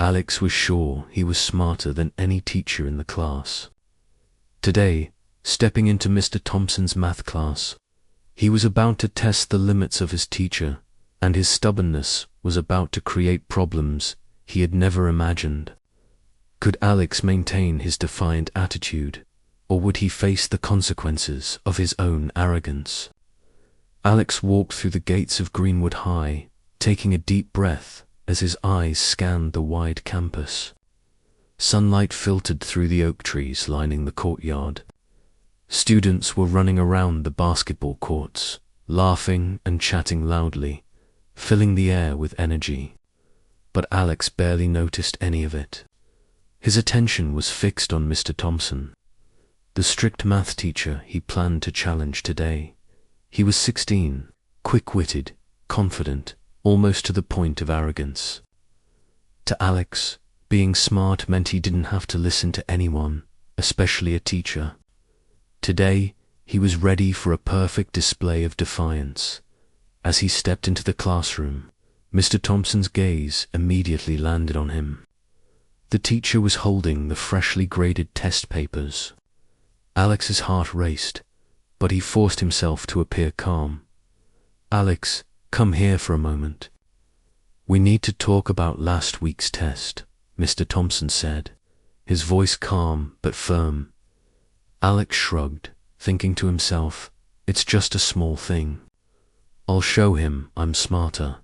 Alex was sure he was smarter than any teacher in the class. Today, stepping into Mr. Thompson's math class, he was about to test the limits of his teacher, and his stubbornness was about to create problems he had never imagined. Could Alex maintain his defiant attitude, or would he face the consequences of his own arrogance? Alex walked through the gates of Greenwood High, taking a deep breath as his eyes scanned the wide campus. Sunlight filtered through the oak trees lining the courtyard. Students were running around the basketball courts, laughing and chatting loudly, filling the air with energy. But Alex barely noticed any of it. His attention was fixed on Mr. Thompson, the strict math teacher he planned to challenge today. He was 16, quick-witted, confident, almost to the point of arrogance. To Alex, being smart meant he didn't have to listen to anyone, especially a teacher. Today, he was ready for a perfect display of defiance. As he stepped into the classroom, Mr. Thompson's gaze immediately landed on him. The teacher was holding the freshly graded test papers. Alex's heart raced, but he forced himself to appear calm. "Alex, come here for a moment. We need to talk about last week's test," Mr. Thompson said, his voice calm but firm. Alex shrugged, thinking to himself, "It's just a small thing. I'll show him I'm smarter."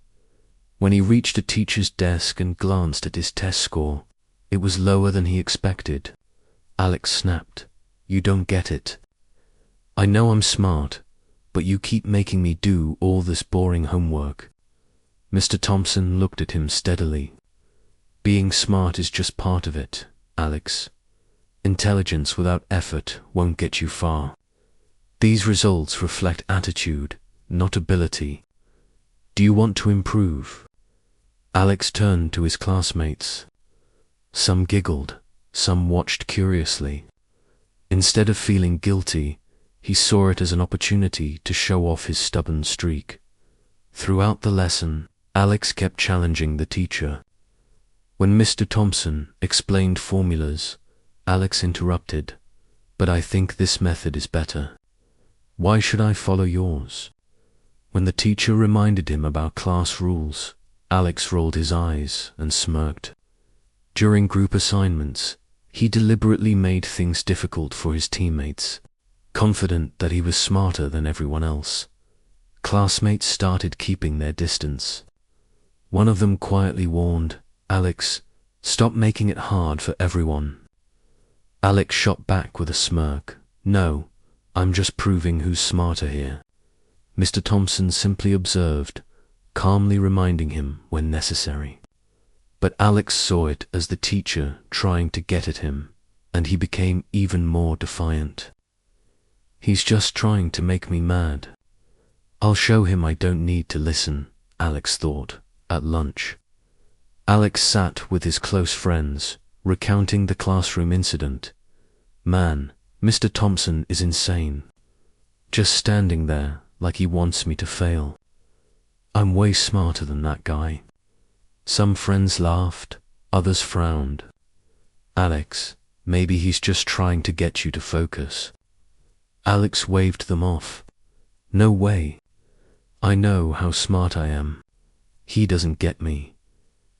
When he reached the teacher's desk and glanced at his test score, it was lower than he expected. Alex snapped, "You don't get it. I know I'm smart, but you keep making me do all this boring homework." Mr. Thompson looked at him steadily. "Being smart is just part of it, Alex. Intelligence without effort won't get you far. These results reflect attitude, not ability. Do you want to improve?" Alex turned to his classmates. Some giggled, some watched curiously. Instead of feeling guilty, he saw it as an opportunity to show off his stubborn streak. Throughout the lesson, Alex kept challenging the teacher. When Mr. Thompson explained formulas, Alex interrupted, "But I think this method is better. Why should I follow yours?" When the teacher reminded him about class rules, Alex rolled his eyes and smirked. During group assignments, he deliberately made things difficult for his teammates, confident that he was smarter than everyone else. Classmates started keeping their distance. One of them quietly warned, "Alex, stop making it hard for everyone." Alex shot back with a smirk, "No, I'm just proving who's smarter here." Mr. Thompson simply observed, calmly reminding him when necessary. But Alex saw it as the teacher trying to get at him, and he became even more defiant. "He's just trying to make me mad. I'll show him I don't need to listen," Alex thought, at lunch. Alex sat with his close friends, recounting the classroom incident. "Man, Mr. Thompson is insane. Just standing there like he wants me to fail. I'm way smarter than that guy." Some friends laughed, others frowned. "Alex, maybe he's just trying to get you to focus." Alex waved them off. "No way. I know how smart I am. He doesn't get me."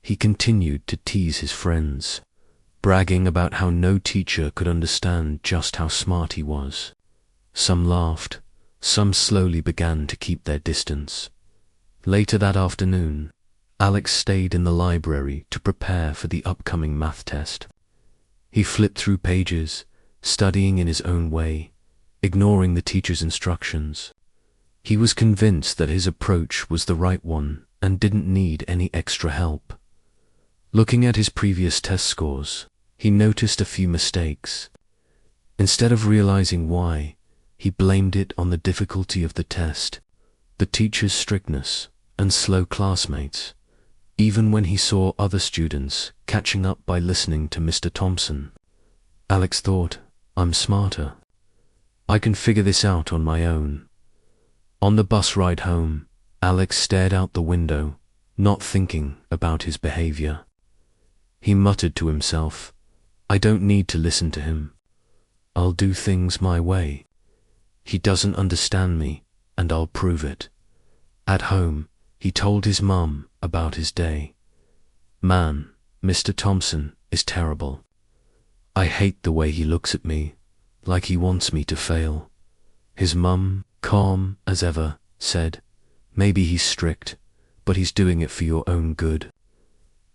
He continued to tease his friends, bragging about how no teacher could understand just how smart he was. Some laughed, some slowly began to keep their distance. Later that afternoon, Alex stayed in the library to prepare for the upcoming math test. He flipped through pages, studying in his own way, ignoring the teacher's instructions. He was convinced that his approach was the right one and didn't need any extra help. Looking at his previous test scores, he noticed a few mistakes. Instead of realizing why, he blamed it on the difficulty of the test, the teacher's strictness, and slow classmates, even when he saw other students catching up by listening to Mr. Thompson. Alex thought, "I'm smarter. I can figure this out on my own." On the bus ride home, Alex stared out the window, not thinking about his behavior. He muttered to himself, I don't need to listen to him. I'll do things my way. He doesn't understand me, and I'll prove it. At home, he told his mum about his day. Man, Mr. Thompson is terrible. I hate the way he looks at me, like he wants me to fail. His mum, calm as ever, said, maybe he's strict, but he's doing it for your own good.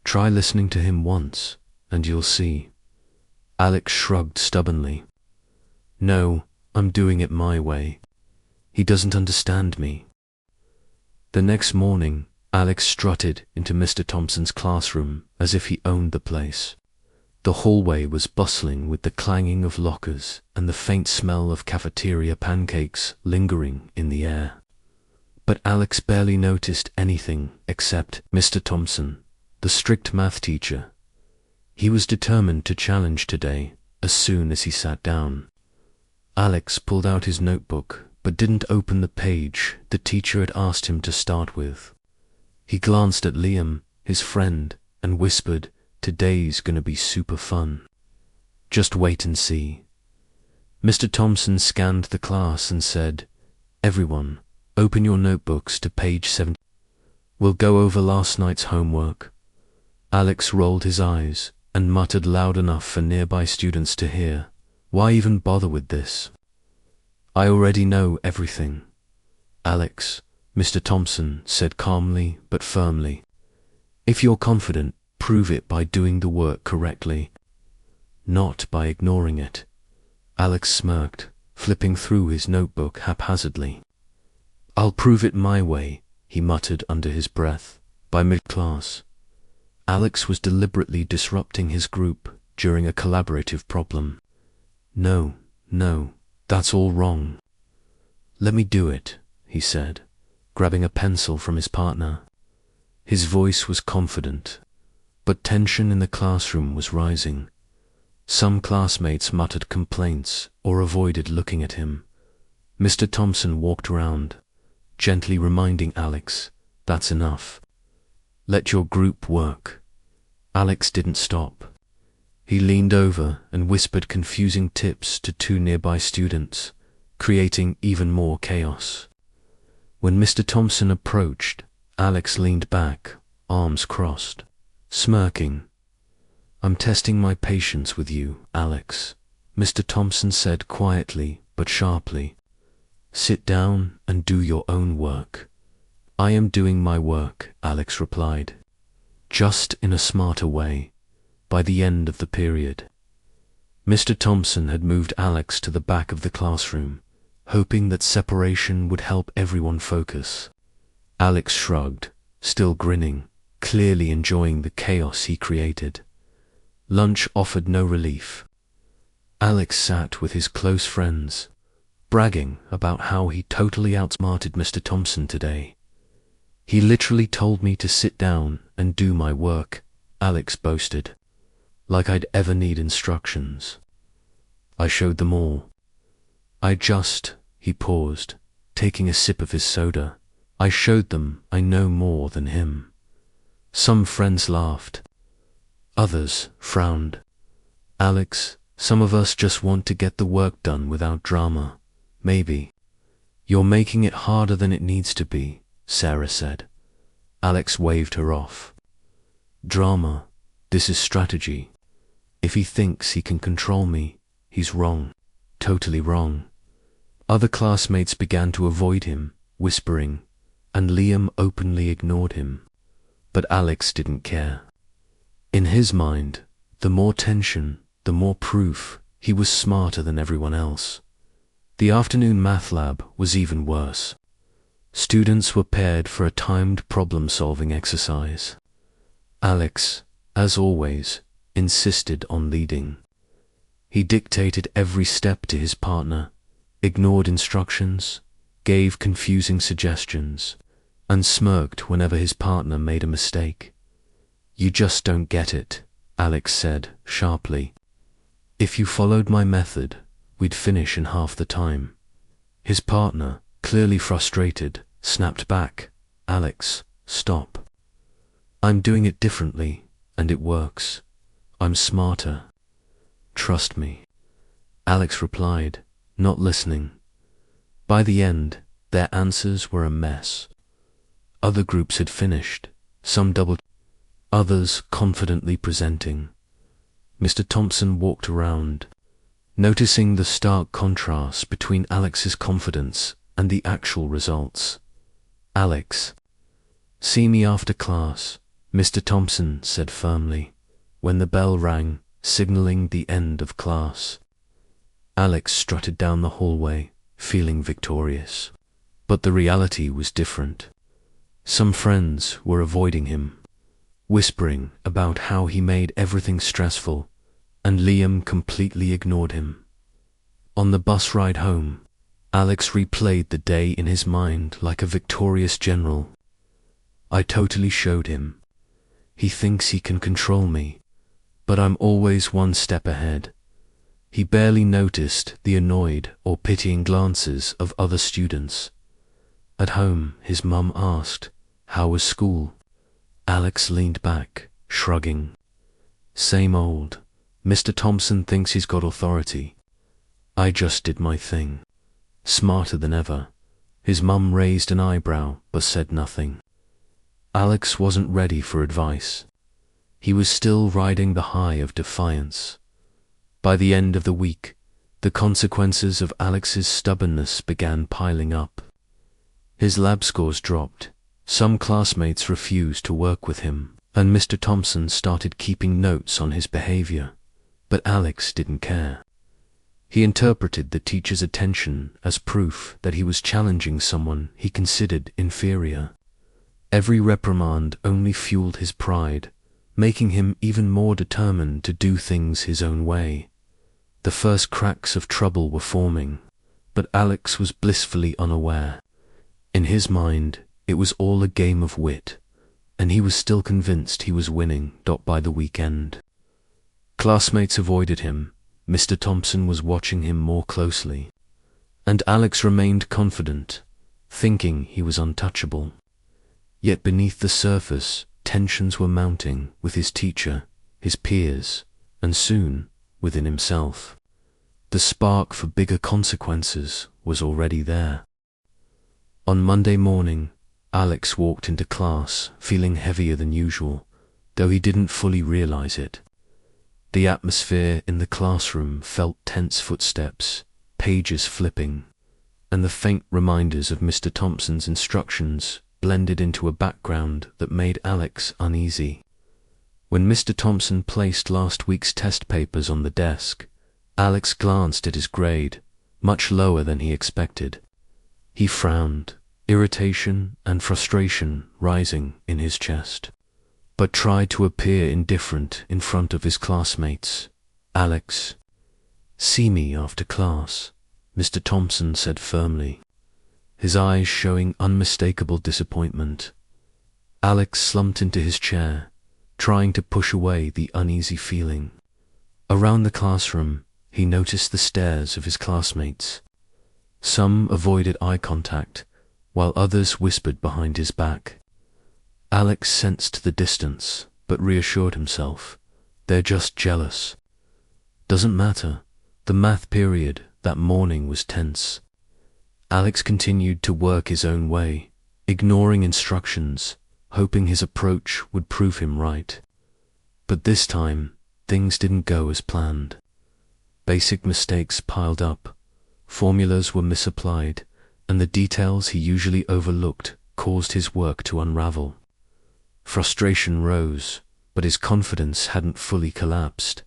Try listening to him once, and you'll see. Alex shrugged stubbornly. No, I'm doing it my way. He doesn't understand me. The next morning, Alex strutted into Mr. Thompson's classroom as if he owned the place. The hallway was bustling with the clanging of lockers and the faint smell of cafeteria pancakes lingering in the air. But Alex barely noticed anything except Mr. Thompson, the strict math teacher. He was determined to challenge today as soon as he sat down. Alex pulled out his notebook but didn't open the page the teacher had asked him to start with. He glanced at Liam, his friend, and whispered, today's gonna be super fun. Just wait and see. Mr. Thompson scanned the class and said, everyone, open your notebooks to page 7. We'll go over last night's homework. Alex rolled his eyes and muttered loud enough for nearby students to hear, why even bother with this? I already know everything. Alex, Mr. Thompson said calmly but firmly. If you're confident, prove it by doing the work correctly, not by ignoring it. Alex smirked, flipping through his notebook haphazardly. I'll prove it my way, he muttered under his breath, by mid-class. Alex was deliberately disrupting his group during a collaborative problem. No, that's all wrong. Let me do it, he said, grabbing a pencil from his partner. His voice was confident, but tension in the classroom was rising. Some classmates muttered complaints or avoided looking at him. Mr. Thompson walked around, gently reminding Alex, that's enough. Let your group work. Alex didn't stop. He leaned over and whispered confusing tips to two nearby students, creating even more chaos. When Mr. Thompson approached, Alex leaned back, arms crossed, smirking. I'm testing my patience with you, Alex, Mr. Thompson said quietly but sharply. Sit down and do your own work. I am doing my work, Alex replied, just in a smarter way. By the end of the period, Mr. Thompson had moved Alex to the back of the classroom, hoping that separation would help everyone focus. Alex shrugged, still grinning, clearly enjoying the chaos he created. Lunch offered no relief. Alex sat with his close friends, bragging about how he totally outsmarted Mr. Thompson today. He literally told me to sit down and do my work, Alex boasted. Like I'd ever need instructions. I showed them all. He paused, taking a sip of his soda. I showed them I know more than him. Some friends laughed. Others frowned. Alex, some of us just want to get the work done without drama. Maybe. You're making it harder than it needs to be, Sarah said. Alex waved her off. Drama. This is strategy. If he thinks he can control me, he's wrong. Totally wrong. Other classmates began to avoid him, whispering, and Liam openly ignored him. But Alex didn't care. In his mind, the more tension, the more proof he was smarter than everyone else. The afternoon math lab was even worse. Students were paired for a timed problem-solving exercise. Alex, as always, insisted on leading. He dictated every step to his partner, ignored instructions, gave confusing suggestions, and smirked whenever his partner made a mistake. You just don't get it, Alex said sharply. If you followed my method, we'd finish in half the time. His partner, clearly frustrated, snapped back, Alex, stop. I'm doing it differently, and it works. I'm smarter. Trust me. Alex replied, not listening. By the end, their answers were a mess. Other groups had finished, some double, others confidently presenting. Mr. Thompson walked around, noticing the stark contrast between Alex's confidence and the actual results. Alex, see me after class, Mr. Thompson said firmly, when the bell rang, signaling the end of class. Alex strutted down the hallway, feeling victorious. But the reality was different. Some friends were avoiding him, whispering about how he made everything stressful, and Liam completely ignored him. On the bus ride home, Alex replayed the day in his mind like a victorious general. I totally showed him. He thinks he can control me, but I'm always one step ahead. He barely noticed the annoyed or pitying glances of other students. At home, his mum asked, "How was school?" Alex leaned back, shrugging. "Same old. Mr. Thompson thinks he's got authority. I just did my thing." Smarter than ever. His mum raised an eyebrow but said nothing. Alex wasn't ready for advice. He was still riding the high of defiance. By the end of the week, the consequences of Alex's stubbornness began piling up. His lab scores dropped, some classmates refused to work with him, and Mr. Thompson started keeping notes on his behavior. But Alex didn't care. He interpreted the teacher's attention as proof that he was challenging someone he considered inferior. Every reprimand only fueled his pride, making him even more determined to do things his own way. The first cracks of trouble were forming, but Alex was blissfully unaware. In his mind, it was all a game of wit, and he was still convinced he was winning by the weekend. Classmates avoided him. Mr. Thompson was watching him more closely, and Alex remained confident, thinking he was untouchable. Yet beneath the surface, tensions were mounting with his teacher, his peers, and soon within himself. The spark for bigger consequences was already there. On Monday morning, Alex walked into class feeling heavier than usual, though he didn't fully realize it. The atmosphere in the classroom felt tense footsteps, pages flipping, and the faint reminders of Mr. Thompson's instructions blended into a background that made Alex uneasy. When Mr. Thompson placed last week's test papers on the desk, Alex glanced at his grade, much lower than he expected. He frowned, irritation and frustration rising in his chest, but tried to appear indifferent in front of his classmates. "Alex, see me after class," Mr. Thompson said firmly, his eyes showing unmistakable disappointment. Alex slumped into his chair, trying to push away the uneasy feeling. Around the classroom, he noticed the stares of his classmates. Some avoided eye contact, while others whispered behind his back. Alex sensed the distance, but reassured himself. They're just jealous. Doesn't matter. The math period that morning was tense. Alex continued to work his own way, ignoring instructions, hoping his approach would prove him right. But this time, things didn't go as planned. Basic mistakes piled up, formulas were misapplied, and the details he usually overlooked caused his work to unravel. Frustration rose, but his confidence hadn't fully collapsed.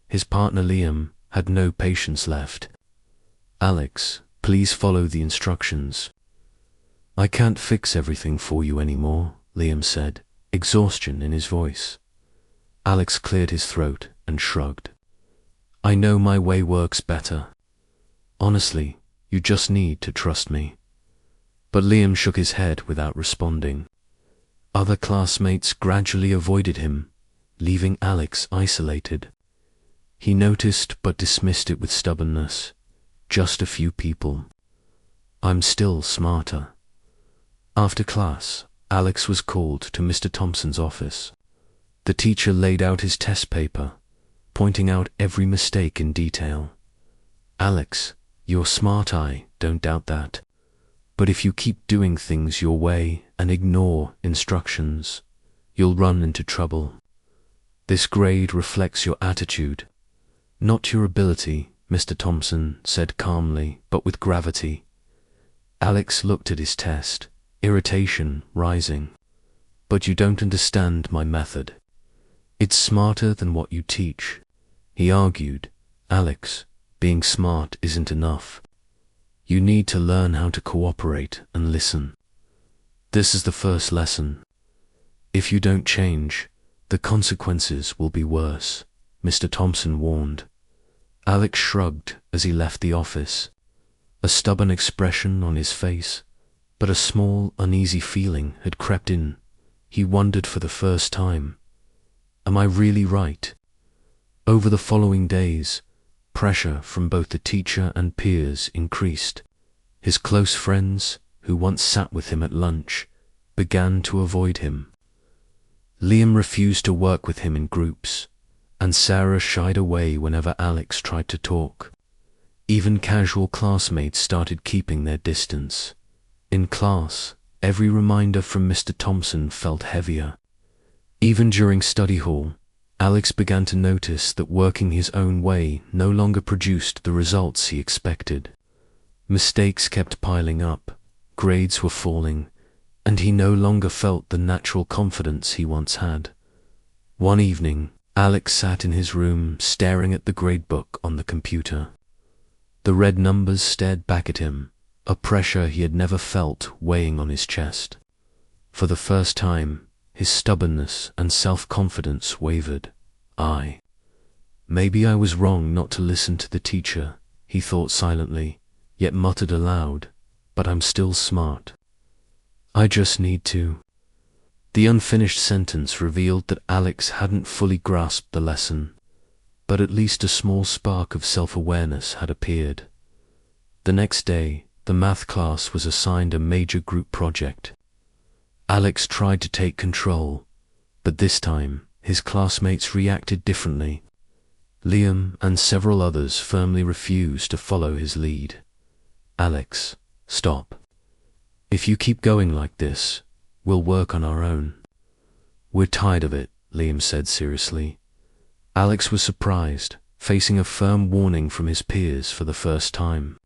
His partner Liam had no patience left. "Alex, please follow the instructions." "I can't fix everything for you anymore," Liam said, exhaustion in his voice. Alex cleared his throat and shrugged. "I know my way works better. Honestly, you just need to trust me." But Liam shook his head without responding. Other classmates gradually avoided him, leaving Alex isolated. He noticed but dismissed it with stubbornness. Just a few people. "I'm still smarter." After class, Alex was called to Mr. Thompson's office. The teacher laid out his test paper, pointing out every mistake in detail. "Alex, you're smart, I don't doubt that. But if you keep doing things your way and ignore instructions, you'll run into trouble. This grade reflects your attitude, not your ability," Mr. Thompson said calmly, but with gravity. Alex looked at his test, irritation rising. "But you don't understand my method. It's smarter than what you teach," he argued. "Alex, being smart isn't enough. You need to learn how to cooperate and listen. This is the first lesson. If you don't change, the consequences will be worse," Mr. Thompson warned. Alex shrugged as he left the office, a stubborn expression on his face, but a small, uneasy feeling had crept in. He wondered for the first time, "Am I really right?" Over the following days, pressure from both the teacher and peers increased. His close friends, who once sat with him at lunch, began to avoid him. Liam refused to work with him in groups, and Sarah shied away whenever Alex tried to talk. Even casual classmates started keeping their distance. In class, every reminder from Mr. Thompson felt heavier. Even during study hall, Alex began to notice that working his own way no longer produced the results he expected. Mistakes kept piling up, grades were falling, and he no longer felt the natural confidence he once had. One evening, Alex sat in his room staring at the gradebook on the computer. The red numbers stared back at him, a pressure he had never felt weighing on his chest. For the first time, his stubbornness and self-confidence wavered. Maybe I was wrong not to listen to the teacher," he thought silently, yet muttered aloud, "but I'm still smart. I just need to." The unfinished sentence revealed that Alex hadn't fully grasped the lesson, but at least a small spark of self-awareness had appeared. The next day, the math class was assigned a major group project. Alex tried to take control, but this time his classmates reacted differently. Liam and several others firmly refused to follow his lead. "Alex, stop. If you keep going like this, we'll work on our own." "We're tired of it," Liam said seriously. Alex was surprised, facing a firm warning from his peers for the first time.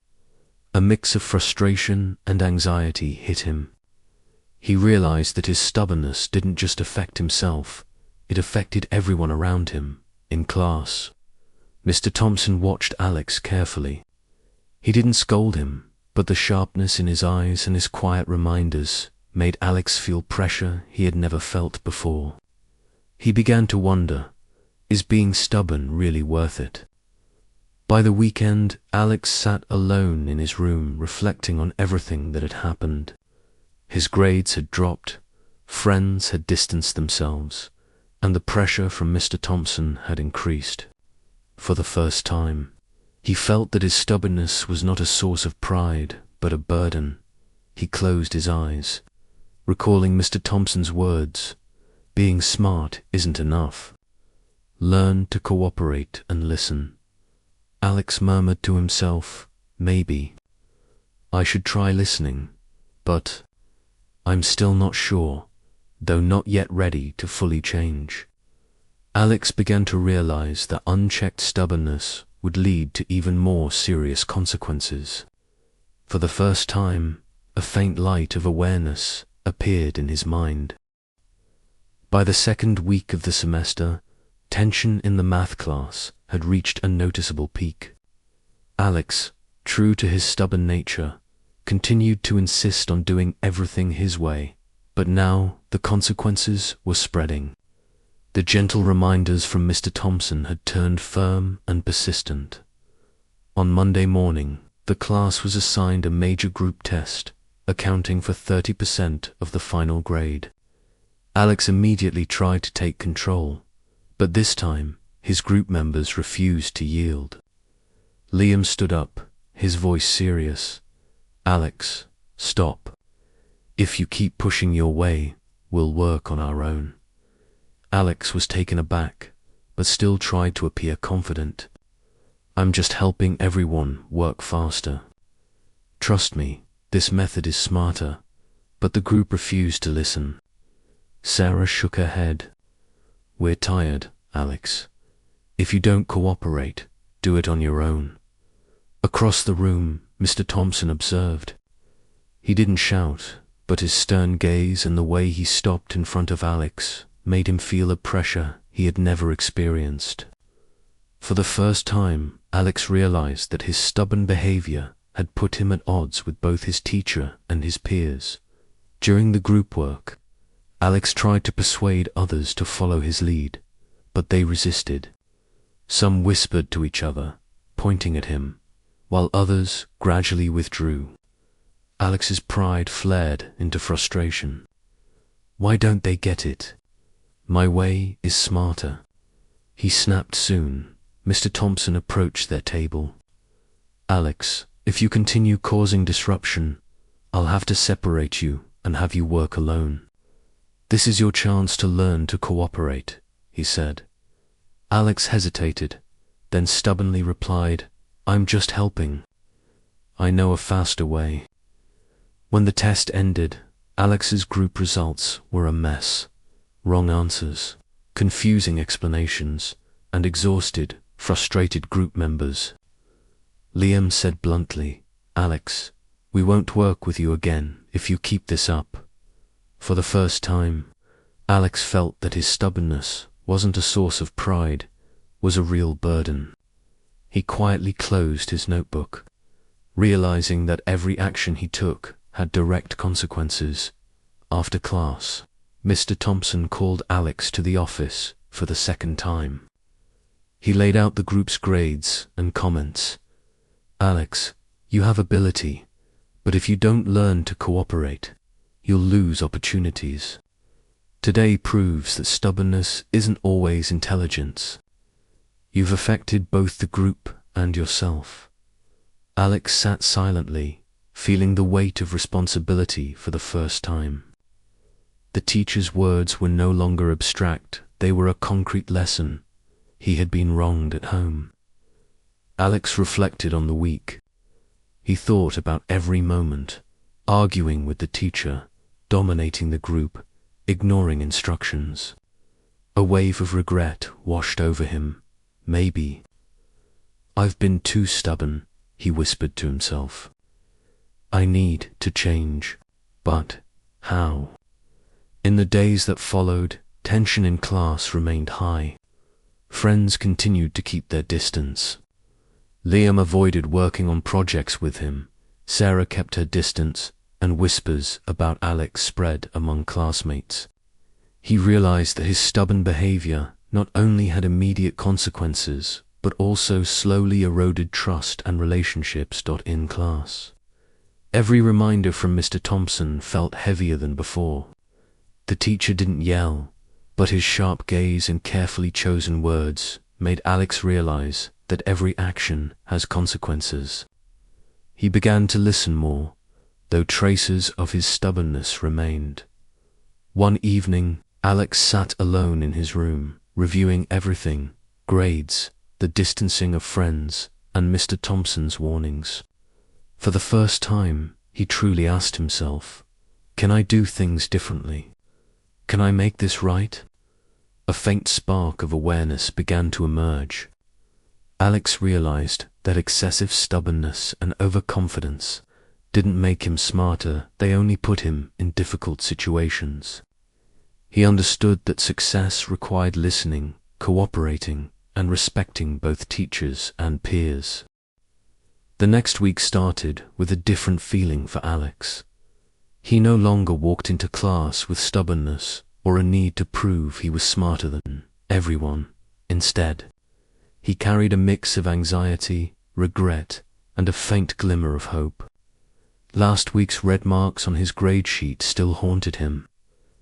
A mix of frustration and anxiety hit him. He realized that his stubbornness didn't just affect himself, it affected everyone around him, in class. Mr. Thompson watched Alex carefully. He didn't scold him, but the sharpness in his eyes and his quiet reminders made Alex feel pressure he had never felt before. He began to wonder, is being stubborn really worth it? By the weekend, Alex sat alone in his room reflecting on everything that had happened. His grades had dropped, friends had distanced themselves, and the pressure from Mr. Thompson had increased. For the first time, he felt that his stubbornness was not a source of pride, but a burden. He closed his eyes, recalling Mr. Thompson's words, "Being smart isn't enough. Learn to cooperate and listen." Alex murmured to himself, "Maybe I should try listening, but I'm still not sure, though not yet ready to fully change." Alex began to realize that unchecked stubbornness would lead to even more serious consequences. For the first time, a faint light of awareness appeared in his mind. By the second week of the semester, tension in the math class had reached a noticeable peak. Alex, true to his stubborn nature, continued to insist on doing everything his way, but now the consequences were spreading. The gentle reminders from Mr. Thompson had turned firm and persistent. On Monday morning, the class was assigned a major group test, accounting for 30% of the final grade. Alex immediately tried to take control, but this time his group members refused to yield. Liam stood up, his voice serious. "Alex, stop. If you keep pushing your way, we'll work on our own." Alex was taken aback, but still tried to appear confident. I'm just helping everyone work faster. Trust me, this method is smarter. But the group refused to listen. Sarah shook her head. We're tired, Alex. If you don't cooperate, do it on your own. Across the room, Mr. Thompson observed. He didn't shout, but his stern gaze and the way he stopped in front of Alex made him feel a pressure he had never experienced. For the first time, Alex realized that his stubborn behavior had put him at odds with both his teacher and his peers. During the group work, Alex tried to persuade others to follow his lead, but they resisted. Some whispered to each other, pointing at him, while others gradually withdrew. Alex's pride flared into frustration. Why don't they get it? My way is smarter. He snapped soon. Mr. Thompson approached their table. Alex, if you continue causing disruption, I'll have to separate you and have you work alone. This is your chance to learn to cooperate, he said. Alex hesitated, then stubbornly replied, I'm just helping. I know a faster way. When the test ended, Alex's group results were a mess. Wrong answers, confusing explanations, and exhausted, frustrated group members. Liam said bluntly, Alex, we won't work with you again if you keep this up. For the first time, Alex felt that his stubbornness wasn't a source of pride, was a real burden. He quietly closed his notebook, realizing that every action he took had direct consequences. After class, Mr. Thompson called Alex to the office for the second time. He laid out the group's grades and comments. Alex, you have ability, but if you don't learn to cooperate, you'll lose opportunities. Today proves that stubbornness isn't always intelligence. You've affected both the group and yourself. Alex sat silently, feeling the weight of responsibility for the first time. The teacher's words were no longer abstract, they were a concrete lesson. He had been wronged at home. Alex reflected on the week. He thought about every moment, arguing with the teacher, dominating the group, ignoring instructions. A wave of regret washed over him. Maybe. I've been too stubborn, he whispered to himself. I need to change. But how? In the days that followed, tension in class remained high. Friends continued to keep their distance. Liam avoided working on projects with him. Sarah kept her distance, and whispers about Alex spread among classmates. He realized that his stubborn behavior not only had immediate consequences, but also slowly eroded trust and relationships in class. Every reminder from Mr. Thompson felt heavier than before. The teacher didn't yell, but his sharp gaze and carefully chosen words made Alex realize that every action has consequences. He began to listen more, though traces of his stubbornness remained. One evening, Alex sat alone in his room, reviewing everything, grades, the distancing of friends, and Mr. Thompson's warnings. For the first time, he truly asked himself, can I do things differently? Can I make this right? A faint spark of awareness began to emerge. Alex realized that excessive stubbornness and overconfidence didn't make him smarter, they only put him in difficult situations. He understood that success required listening, cooperating, and respecting both teachers and peers. The next week started with a different feeling for Alex. He no longer walked into class with stubbornness or a need to prove he was smarter than everyone. Instead, he carried a mix of anxiety, regret, and a faint glimmer of hope. Last week's red marks on his grade sheet still haunted him.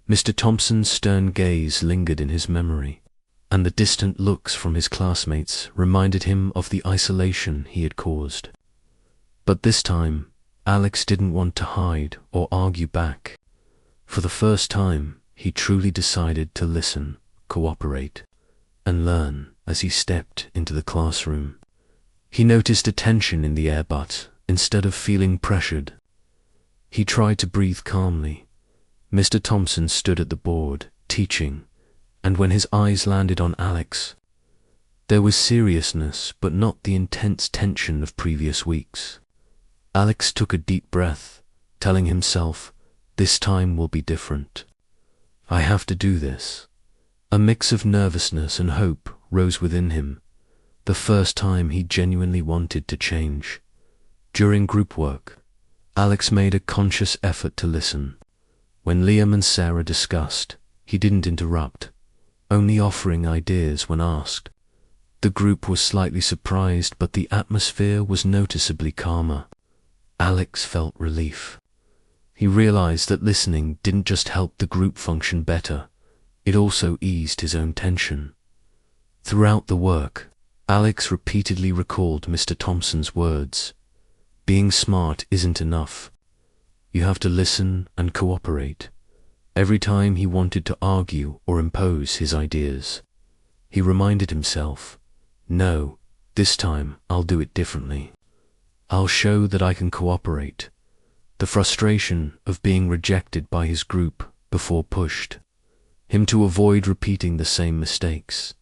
Mr. Thompson's stern gaze lingered in his memory, and the distant looks from his classmates reminded him of the isolation he had caused. But this time, Alex didn't want to hide or argue back. For the first time, he truly decided to listen, cooperate, and learn as he stepped into the classroom. He noticed a tension in the air, but instead of feeling pressured, he tried to breathe calmly. Mr. Thompson stood at the board, teaching, and when his eyes landed on Alex, there was seriousness but not the intense tension of previous weeks. Alex took a deep breath, telling himself, "This time will be different. I have to do this." A mix of nervousness and hope rose within him, the first time he genuinely wanted to change. During group work, Alex made a conscious effort to listen. When Liam and Sarah discussed, he didn't interrupt, only offering ideas when asked. The group was slightly surprised, but the atmosphere was noticeably calmer. Alex felt relief. He realized that listening didn't just help the group function better, it also eased his own tension. Throughout the work, Alex repeatedly recalled Mr. Thompson's words. Being smart isn't enough. You have to listen and cooperate. Every time he wanted to argue or impose his ideas, he reminded himself, "No, this time I'll do it differently. I'll show that I can cooperate." The frustration of being rejected by his group before pushed him to avoid repeating the same mistakes.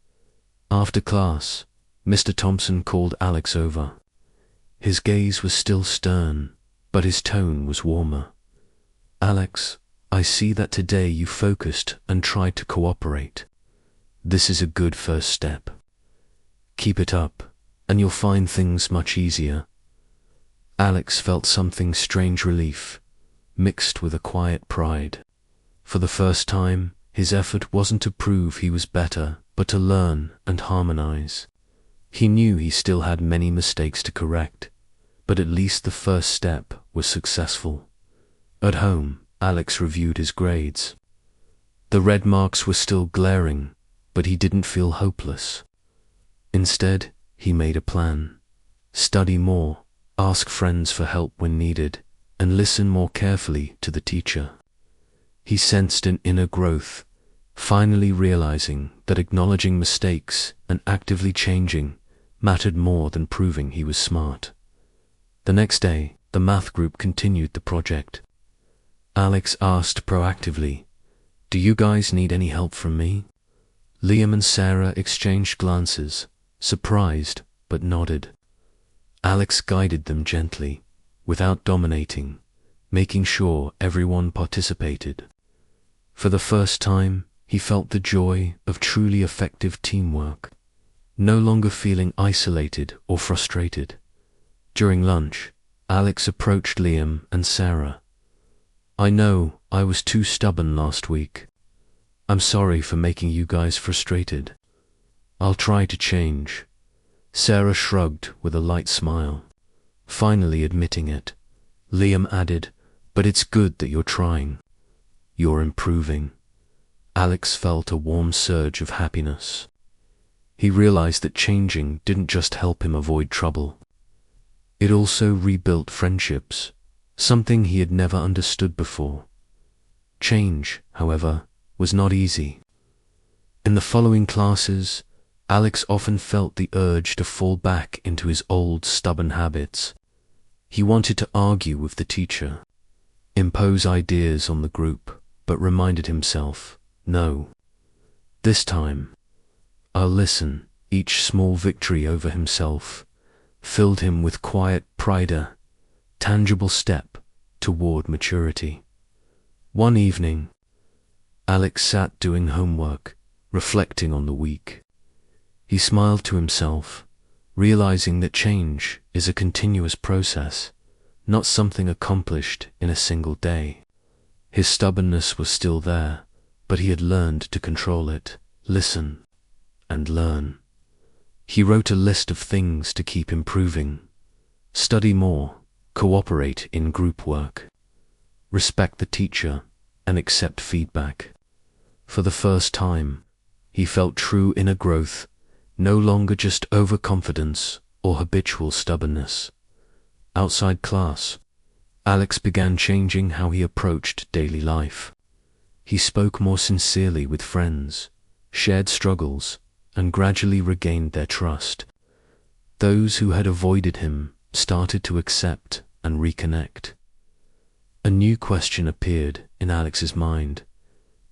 After class, Mr. Thompson called Alex over. His gaze was still stern, but his tone was warmer. "Alex, I see that today you focused and tried to cooperate. This is a good first step. Keep it up, and you'll find things much easier." Alex felt something strange relief, mixed with a quiet pride. For the first time, his effort wasn't to prove he was better, but to learn and harmonize. He knew he still had many mistakes to correct, but at least the first step was successful. At home, Alex reviewed his grades. The red marks were still glaring, but he didn't feel hopeless. Instead, he made a plan. Study more, ask friends for help when needed, and listen more carefully to the teacher. He sensed an inner growth, finally realizing that acknowledging mistakes and actively changing mattered more than proving he was smart. The next day, the math group continued the project. Alex asked proactively, "Do you guys need any help from me?" Liam and Sarah exchanged glances, surprised but nodded. Alex guided them gently, without dominating, making sure everyone participated. For the first time, he felt the joy of truly effective teamwork, no longer feeling isolated or frustrated. During lunch, Alex approached Liam and Sarah. "I know I was too stubborn last week. I'm sorry for making you guys frustrated. I'll try to change." Sarah shrugged with a light smile, finally admitting it. Liam added, "But it's good that you're trying. You're improving." Alex felt a warm surge of happiness. He realized that changing didn't just help him avoid trouble. It also rebuilt friendships, something he had never understood before. Change, however, was not easy. In the following classes, Alex often felt the urge to fall back into his old stubborn habits. He wanted to argue with the teacher, impose ideas on the group, but reminded himself, "No. This time, I'll listen." Each small victory over himself filled him with quiet pride, a tangible step toward maturity. One evening, Alex sat doing homework, reflecting on the week. He smiled to himself, realizing that change is a continuous process, not something accomplished in a single day. His stubbornness was still there, but he had learned to control it, listen, and learn. He wrote a list of things to keep improving. Study more, cooperate in group work, respect the teacher, and accept feedback. For the first time, he felt true inner growth, no longer just overconfidence or habitual stubbornness. Outside class, Alex began changing how he approached daily life. He spoke more sincerely with friends, shared struggles, and gradually regained their trust. Those who had avoided him started to accept and reconnect. A new question appeared in Alex's mind.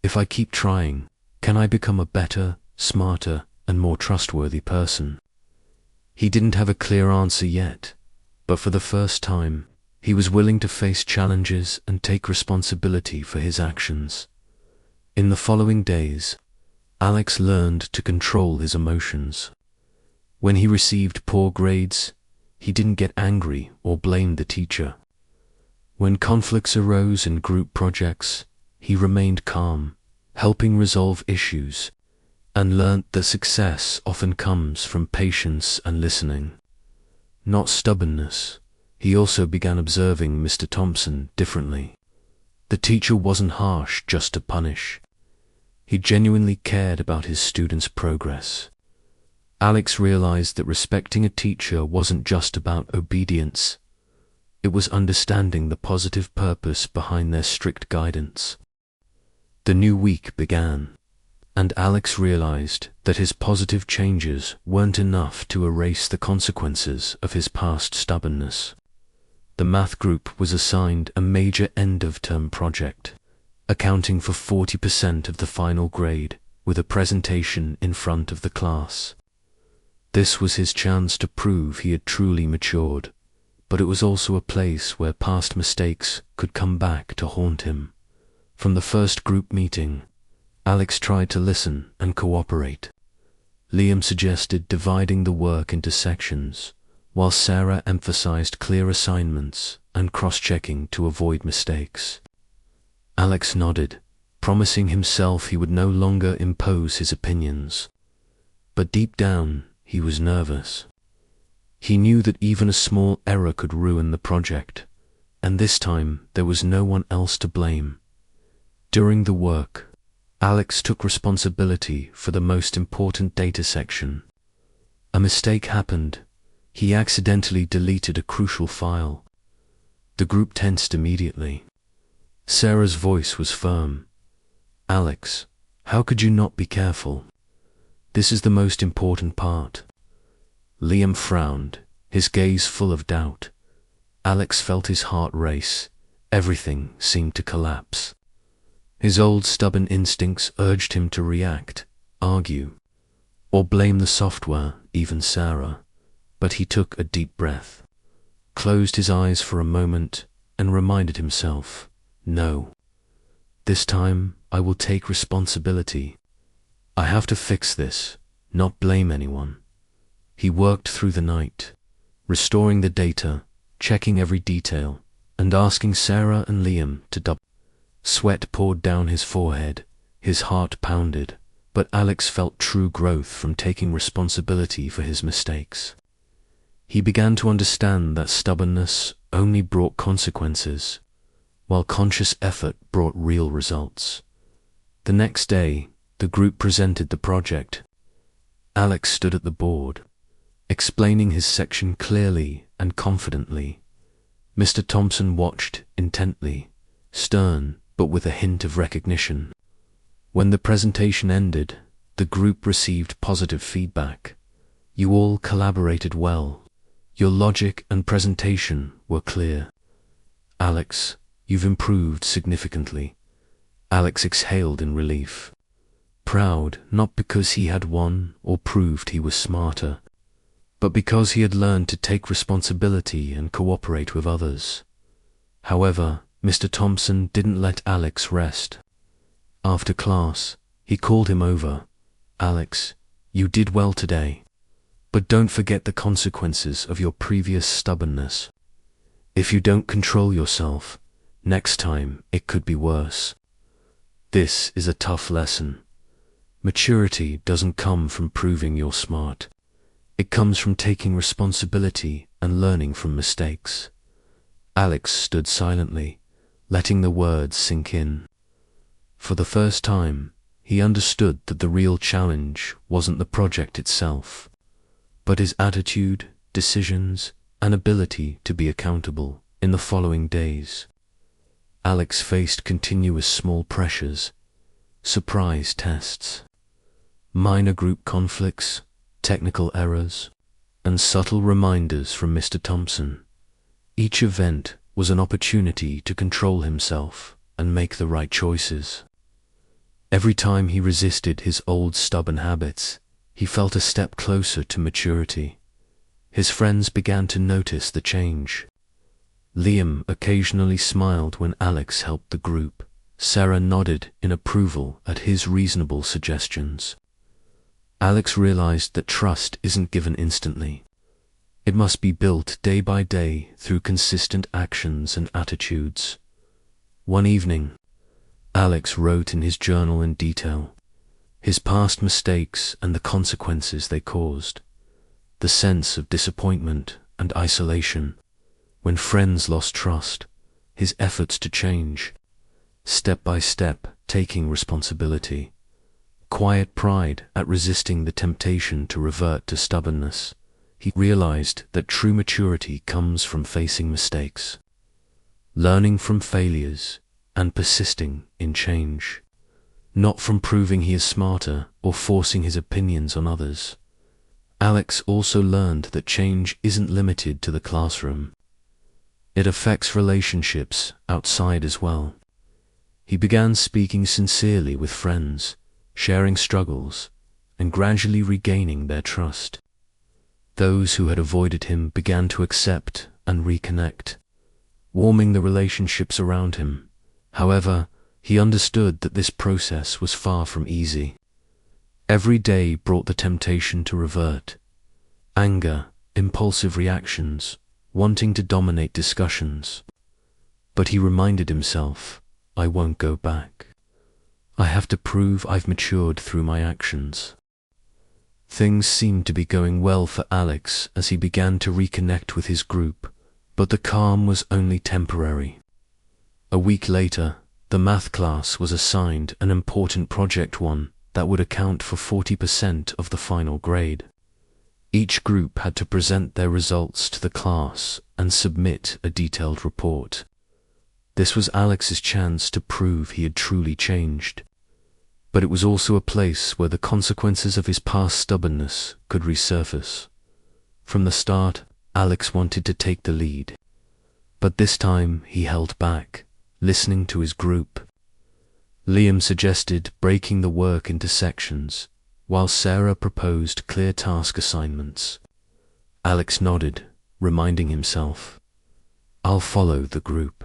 If I keep trying, can I become a better, smarter, and more trustworthy person? He didn't have a clear answer yet, but for the first time, he was willing to face challenges and take responsibility for his actions. In the following days, Alex learned to control his emotions. When he received poor grades, he didn't get angry or blame the teacher. When conflicts arose in group projects, he remained calm, helping resolve issues, and learnt that success often comes from patience and listening, not stubbornness. He also began observing Mr. Thompson differently. The teacher wasn't harsh just to punish. He genuinely cared about his students' progress. Alex realized that respecting a teacher wasn't just about obedience. It was understanding the positive purpose behind their strict guidance. The new week began, and Alex realized that his positive changes weren't enough to erase the consequences of his past stubbornness. The math group was assigned a major end-of-term project, accounting for 40% of the final grade, with a presentation in front of the class. This was his chance to prove he had truly matured, but it was also a place where past mistakes could come back to haunt him. From the first group meeting, Alex tried to listen and cooperate. Liam suggested dividing the work into sections, while Sarah emphasized clear assignments and cross-checking to avoid mistakes. Alex nodded, promising himself he would no longer impose his opinions. But deep down, he was nervous. He knew that even a small error could ruin the project, and this time there was no one else to blame. During the work, Alex took responsibility for the most important data section. A mistake happened. He accidentally deleted a crucial file. The group tensed immediately. Sarah's voice was firm. "Alex, how could you not be careful? This is the most important part." Liam frowned, his gaze full of doubt. Alex felt his heart race. Everything seemed to collapse. His old stubborn instincts urged him to react, argue, or blame the software, even Sarah. But he took a deep breath, closed his eyes for a moment, and reminded himself, "No. This time I will take responsibility. I have to fix this, not blame anyone." He worked through the night, restoring the data, checking every detail, and asking Sarah and Liam to double. Sweat poured down his forehead, his heart pounded, but Alex felt true growth from taking responsibility for his mistakes. He began to understand that stubbornness only brought consequences, while conscious effort brought real results. The next day, the group presented the project. Alex stood at the board, explaining his section clearly and confidently. Mr. Thompson watched intently, stern but with a hint of recognition. When the presentation ended, the group received positive feedback. "You all collaborated well. Your logic and presentation were clear. Alex, you've improved significantly." Alex exhaled in relief. Proud, not because he had won or proved he was smarter, but because he had learned to take responsibility and cooperate with others. However, Mr. Thompson didn't let Alex rest. After class, he called him over. "Alex, you did well today, but don't forget the consequences of your previous stubbornness. If you don't control yourself, next time it could be worse." This is a tough lesson. Maturity doesn't come from proving you're smart. It comes from taking responsibility and learning from mistakes. Alex stood silently, letting the words sink in. For the first time, he understood that the real challenge wasn't the project itself, but his attitude, decisions, and ability to be accountable. In the following days, Alex faced continuous small pressures, surprise tests, minor group conflicts, technical errors, and subtle reminders from Mr. Thompson. Each event was an opportunity to control himself and make the right choices. Every time he resisted his old stubborn habits, he felt a step closer to maturity. His friends began to notice the change. Liam occasionally smiled when Alex helped the group. Sarah nodded in approval at his reasonable suggestions. Alex realized that trust isn't given instantly. It must be built day by day through consistent actions and attitudes. One evening, Alex wrote in his journal in detail his past mistakes and the consequences they caused. The sense of disappointment and isolation when friends lost trust, his efforts to change, step by step taking responsibility, quiet pride at resisting the temptation to revert to stubbornness. He realized that true maturity comes from facing mistakes, learning from failures, and persisting in change, not from proving he is smarter or forcing his opinions on others. Alex also learned that change isn't limited to the classroom. It affects relationships outside as well. He began speaking sincerely with friends, sharing struggles, and gradually regaining their trust. Those who had avoided him began to accept and reconnect, warming the relationships around him. However, he understood that this process was far from easy. Every day brought the temptation to revert. Anger, impulsive reactions, wanting to dominate discussions. But he reminded himself, I won't go back. I have to prove I've matured through my actions. Things seemed to be going well for Alex as he began to reconnect with his group, but the calm was only temporary. A week later, the math class was assigned an important project one that would account for 40% of the final grade. Each group had to present their results to the class and submit a detailed report. This was Alex's chance to prove he had truly changed. But it was also a place where the consequences of his past stubbornness could resurface. From the start, Alex wanted to take the lead. But this time he held back, listening to his group. Liam suggested breaking the work into sections, while Sarah proposed clear task assignments. Alex nodded, reminding himself, I'll follow the group.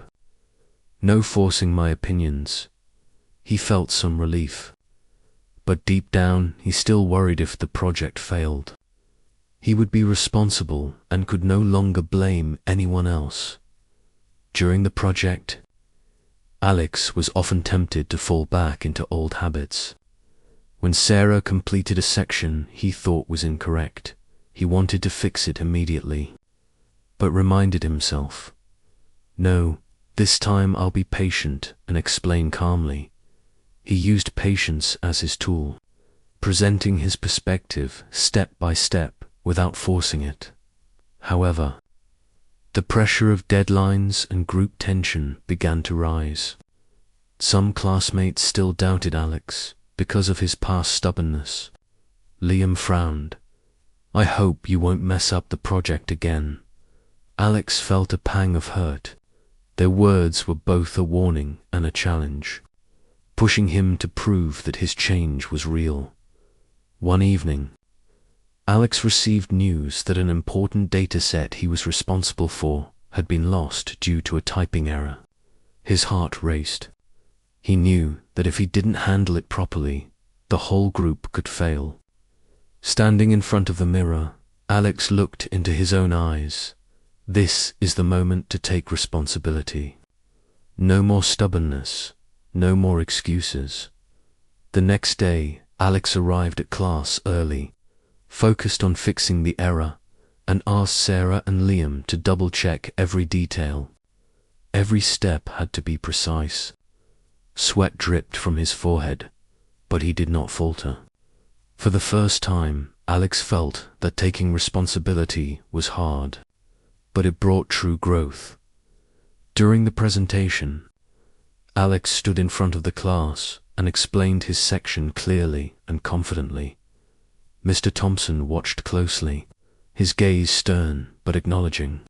No forcing my opinions. He felt some relief. But deep down, he still worried if the project failed. He would be responsible and could no longer blame anyone else. During the project, Alex was often tempted to fall back into old habits. When Sarah completed a section he thought was incorrect, he wanted to fix it immediately, but reminded himself, no, this time I'll be patient and explain calmly. He used patience as his tool, presenting his perspective step by step without forcing it. However, the pressure of deadlines and group tension began to rise. Some classmates still doubted Alex because of his past stubbornness. Liam frowned. I hope you won't mess up the project again. Alex felt a pang of hurt. Their words were both a warning and a challenge, pushing him to prove that his change was real. One evening, Alex received news that an important data set he was responsible for had been lost due to a typing error. His heart raced. He knew that if he didn't handle it properly, the whole group could fail. Standing in front of the mirror, Alex looked into his own eyes. This is the moment to take responsibility. No more stubbornness. No more excuses. The next day, Alex arrived at class early, focused on fixing the error, and asked Sarah and Liam to double-check every detail. Every step had to be precise. Sweat dripped from his forehead, but he did not falter. For the first time, Alex felt that taking responsibility was hard, but it brought true growth. During the presentation, Alex stood in front of the class, and explained his section clearly and confidently. Mr. Thompson watched closely, his gaze stern but acknowledging.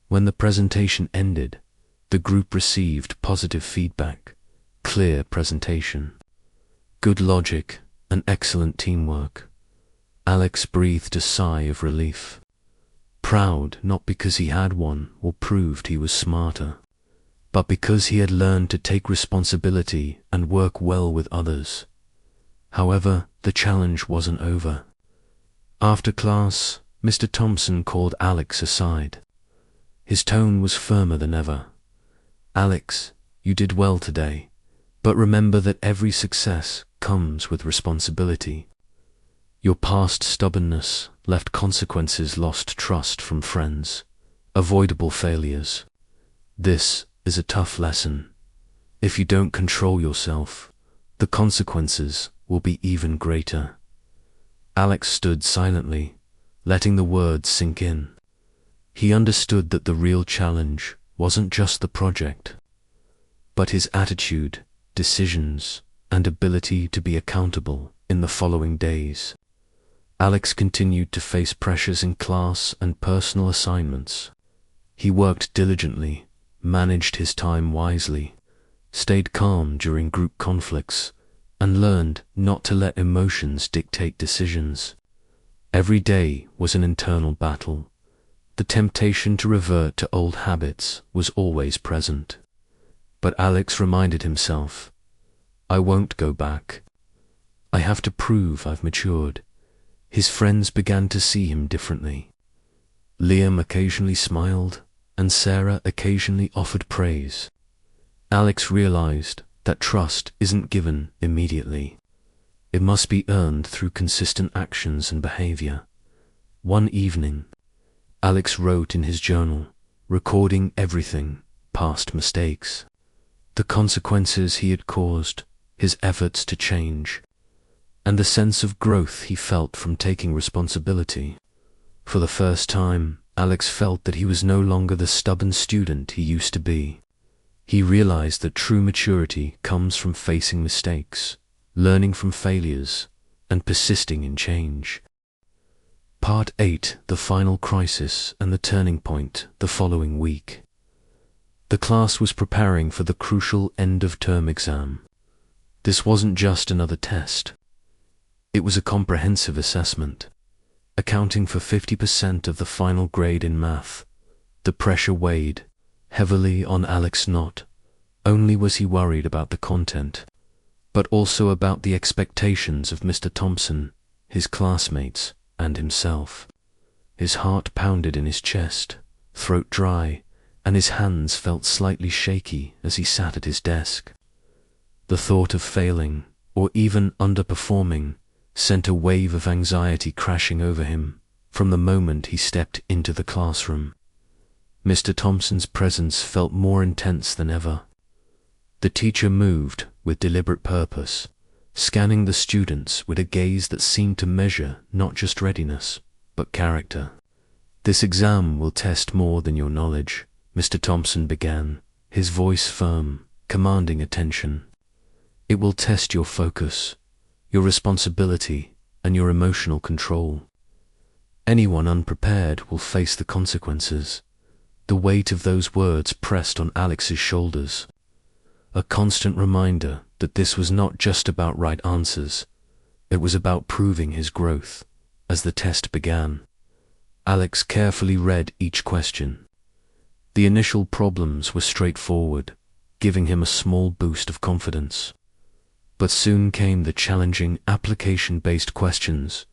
When the presentation ended, the group received positive feedback, clear presentation, good logic, and excellent teamwork. Alex breathed a sigh of relief. Proud not because he had won or proved he was smarter, but because he had learned to take responsibility and work well with others. However, the challenge wasn't over. After class, Mr. Thompson called Alex aside. His tone was firmer than ever. "Alex, you did well today, but remember that every success comes with responsibility. Your past stubbornness left consequences, lost trust from friends, avoidable failures. This is a tough lesson. If you don't control yourself, the consequences will be even greater." Alex stood silently, letting the words sink in. He understood that the real challenge wasn't just the project, but his attitude, decisions, and ability to be accountable in the following days. Alex continued to face pressures in class and personal assignments. He worked diligently, managed his time wisely, stayed calm during group conflicts, and learned not to let emotions dictate decisions. Every day was an internal battle. The temptation to revert to old habits was always present. But Alex reminded himself, "I won't go back. I have to prove I've matured." His friends began to see him differently. Liam occasionally smiled, and Sarah occasionally offered praise. Alex realized that trust isn't given immediately. It must be earned through consistent actions and behavior. One evening, Alex wrote in his journal, recording everything, past mistakes, the consequences he had caused, his efforts to change, and the sense of growth he felt from taking responsibility. For the first time, Alex felt that he was no longer the stubborn student he used to be. He realized that true maturity comes from facing mistakes, learning from failures, and persisting in change. Part 8: The Final Crisis and the Turning Point. The following week, the class was preparing for the crucial end-of-term exam. This wasn't just another test. It was a comprehensive assessment, accounting for 50% of the final grade in math. The pressure weighed heavily on Alex. Not only was he worried about the content, but also about the expectations of Mr. Thompson, his classmates, and himself. His heart pounded in his chest, throat dry, and his hands felt slightly shaky as he sat at his desk. The thought of failing, or even underperforming, sent a wave of anxiety crashing over him from the moment he stepped into the classroom. Mr. Thompson's presence felt more intense than ever. The teacher moved with deliberate purpose, scanning the students with a gaze that seemed to measure not just readiness, but character. "This exam will test more than your knowledge," Mr. Thompson began, his voice firm, commanding attention. "It will test your focus, your responsibility, and your emotional control. Anyone unprepared will face the consequences." The weight of those words pressed on Alex's shoulders, a constant reminder that this was not just about right answers, it was about proving his growth. As the test began, Alex carefully read each question. The initial problems were straightforward, giving him a small boost of confidence. But soon came the challenging application-based questions,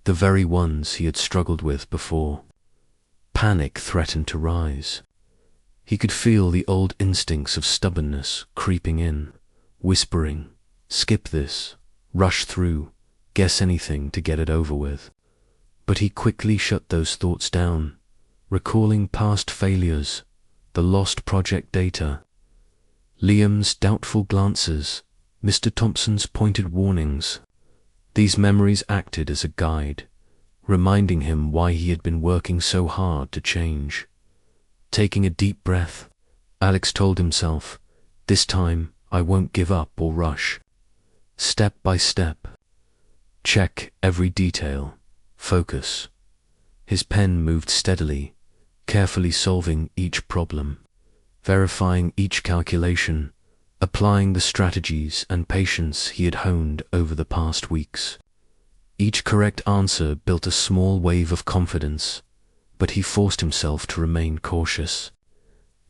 the very ones he had struggled with before. Panic threatened to rise. He could feel the old instincts of stubbornness creeping in, whispering, "Skip this, rush through, guess anything to get it over with." But he quickly shut those thoughts down, recalling past failures, the lost project data, Liam's doubtful glances, Mr. Thompson's pointed warnings. These memories acted as a guide, reminding him why he had been working so hard to change. Taking a deep breath, Alex told himself, "This time I won't give up or rush. step by step. Check every detail. Focus. His pen moved steadily, carefully solving each problem, verifying each calculation, applying the strategies and patience he had honed over the past weeks. Each correct answer built a small wave of confidence, but he forced himself to remain cautious,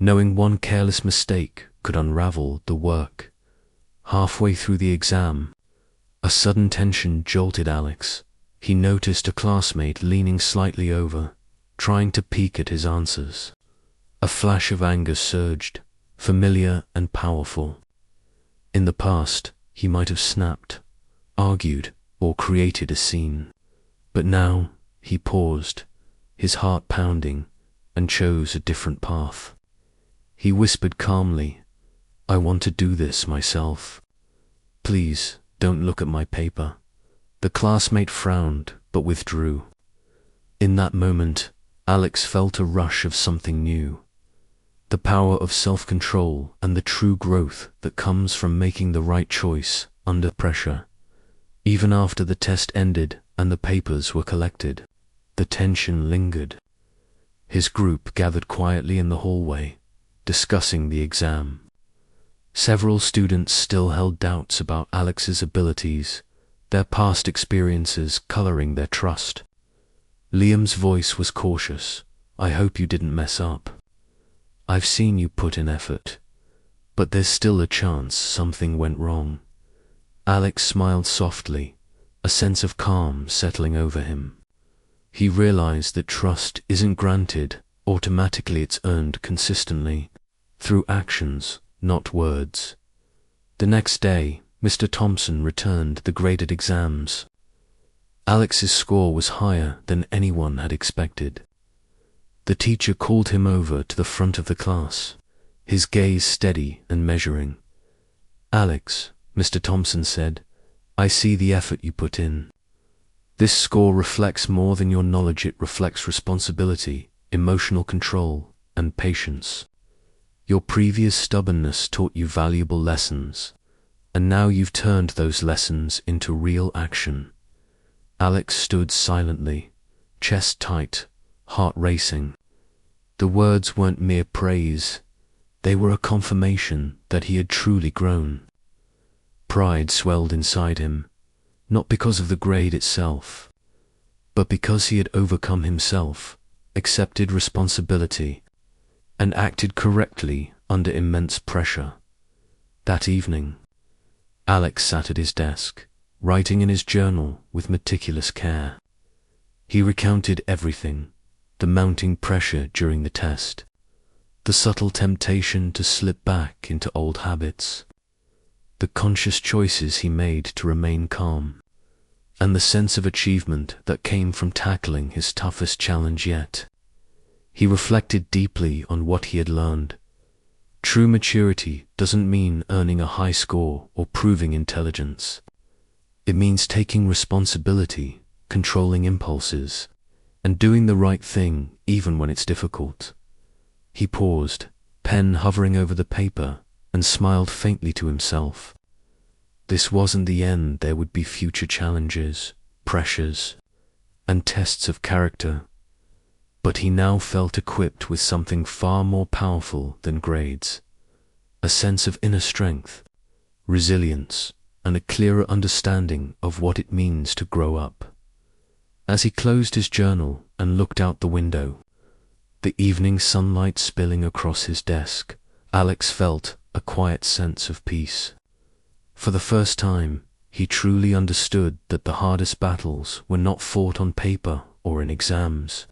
knowing one careless mistake could unravel the work. Halfway through the exam, a sudden tension jolted Alex. He noticed a classmate leaning slightly over, trying to peek at his answers. A flash of anger surged, familiar and powerful. In the past, he might have snapped, argued, or created a scene. But now, he paused, his heart pounding, and chose a different path. He whispered calmly, "I want to do this myself. Please, don't look at my paper." The classmate frowned, but withdrew. In that moment, Alex felt a rush of something new. The power of self-control and the true growth that comes from making the right choice under pressure. Even after the test ended and the papers were collected, the tension lingered. His group gathered quietly in the hallway, discussing the exam. Several students still held doubts about Alex's abilities, their past experiences coloring their trust. Liam's voice was cautious. "I hope you didn't mess up. I've seen you put in effort, but there's still a chance something went wrong." Alex smiled softly, a sense of calm settling over him. He realized that trust isn't granted automatically, it's earned consistently, through actions, not words. The next day, Mr. Thompson returned the graded exams. Alex's score was higher than anyone had expected. The teacher called him over to the front of the class, his gaze steady and measuring. "Alex," Mr. Thompson said, "I see the effort you put in. This score reflects more than your knowledge, it reflects responsibility, emotional control, and patience. Your previous stubbornness taught you valuable lessons, and now you've turned those lessons into real action." Alex stood silently, chest tight, heart racing. The words weren't mere praise, they were a confirmation that he had truly grown. Pride swelled inside him, not because of the grade itself, but because he had overcome himself, accepted responsibility, and acted correctly under immense pressure. That evening, Alex sat at his desk, writing in his journal with meticulous care. He recounted everything: the mounting pressure during the test, the subtle temptation to slip back into old habits, the conscious choices he made to remain calm, and the sense of achievement that came from tackling his toughest challenge yet. He reflected deeply on what he had learned. True maturity doesn't mean earning a high score or proving intelligence. It means taking responsibility, controlling impulses, and doing the right thing even when it's difficult. He paused, pen hovering over the paper, and smiled faintly to himself. This wasn't the end. There would be future challenges, pressures, and tests of character. But he now felt equipped with something far more powerful than grades: a sense of inner strength, resilience, and a clearer understanding of what it means to grow up. As he closed his journal and looked out the window, the evening sunlight spilling across his desk, Alex felt a quiet sense of peace. For the first time, he truly understood that the hardest battles were not fought on paper or in exams,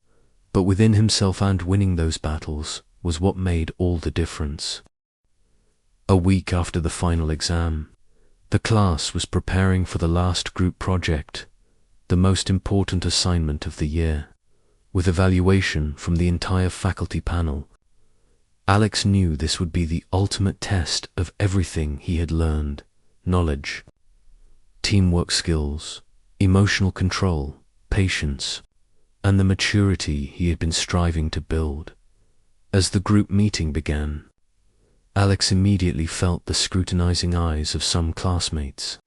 but within himself, and winning those battles was what made all the difference. A week after the final exam, the class was preparing for the last group project, the most important assignment of the year, with evaluation from the entire faculty panel. Alex knew this would be the ultimate test of everything he had learned: knowledge, teamwork skills, emotional control, patience, and the maturity he had been striving to build. As the group meeting began, Alex immediately felt the scrutinizing eyes of some classmates.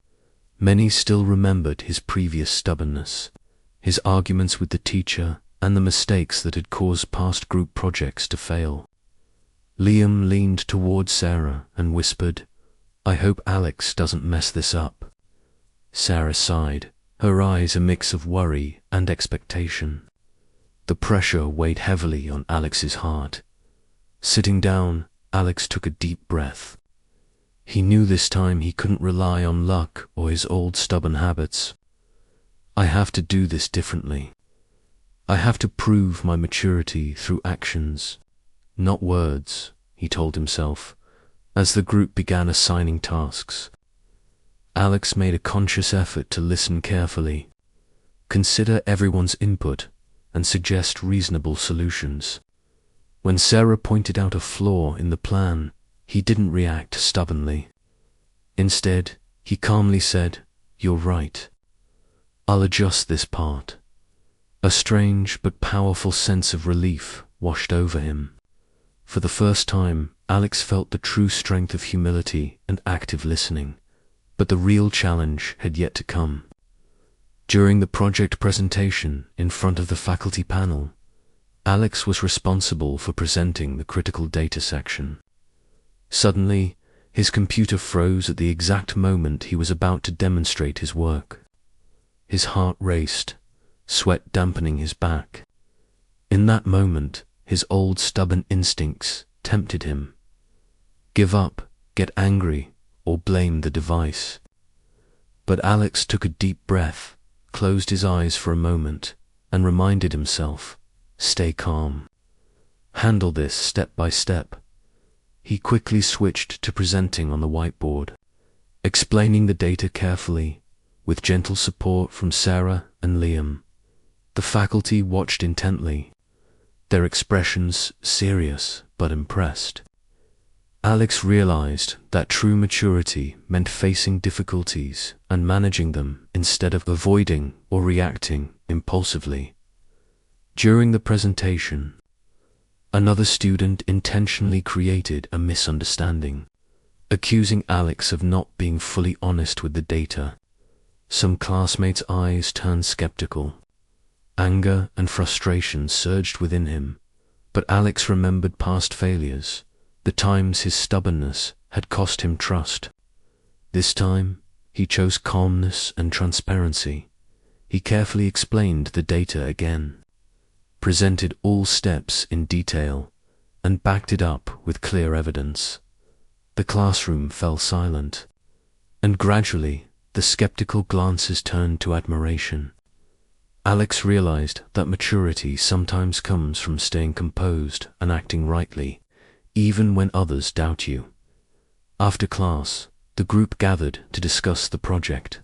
Many still remembered his previous stubbornness, his arguments with the teacher, and the mistakes that had caused past group projects to fail. Liam leaned toward Sarah and whispered, "I hope Alex doesn't mess this up." Sarah sighed, her eyes a mix of worry and expectation. The pressure weighed heavily on Alex's heart. Sitting down, Alex took a deep breath. He knew this time he couldn't rely on luck or his old stubborn habits. "I have to do this differently. I have to prove my maturity through actions, not words," he told himself, as the group began assigning tasks. Alex made a conscious effort to listen carefully, consider everyone's input, and suggest reasonable solutions. When Sarah pointed out a flaw in the plan, he didn't react stubbornly. Instead, he calmly said, "You're right. I'll adjust this part." A strange but powerful sense of relief washed over him. For the first time, Alex felt the true strength of humility and active listening, but the real challenge had yet to come. During the project presentation in front of the faculty panel, Alex was responsible for presenting the critical data section. Suddenly, his computer froze at the exact moment he was about to demonstrate his work. His heart raced, sweat dampening his back. In that moment, his old stubborn instincts tempted him. Give up, get angry, or blame the device. But Alex took a deep breath, closed his eyes for a moment, and reminded himself, "Stay calm. Handle this step by step." He quickly switched to presenting on the whiteboard, explaining the data carefully, with gentle support from Sarah and Liam. The faculty watched intently, their expressions serious but impressed. Alex realized that true maturity meant facing difficulties and managing them instead of avoiding or reacting impulsively. During the presentation, another student intentionally created a misunderstanding, accusing Alex of not being fully honest with the data. Some classmates' eyes turned skeptical. Anger and frustration surged within him, but Alex remembered past failures, the times his stubbornness had cost him trust. This time, he chose calmness and transparency. He carefully explained the data again, presented all steps in detail, and backed it up with clear evidence. The classroom fell silent, and gradually the skeptical glances turned to admiration. Alex realized that maturity sometimes comes from staying composed and acting rightly, even when others doubt you. After class, the group gathered to discuss the project.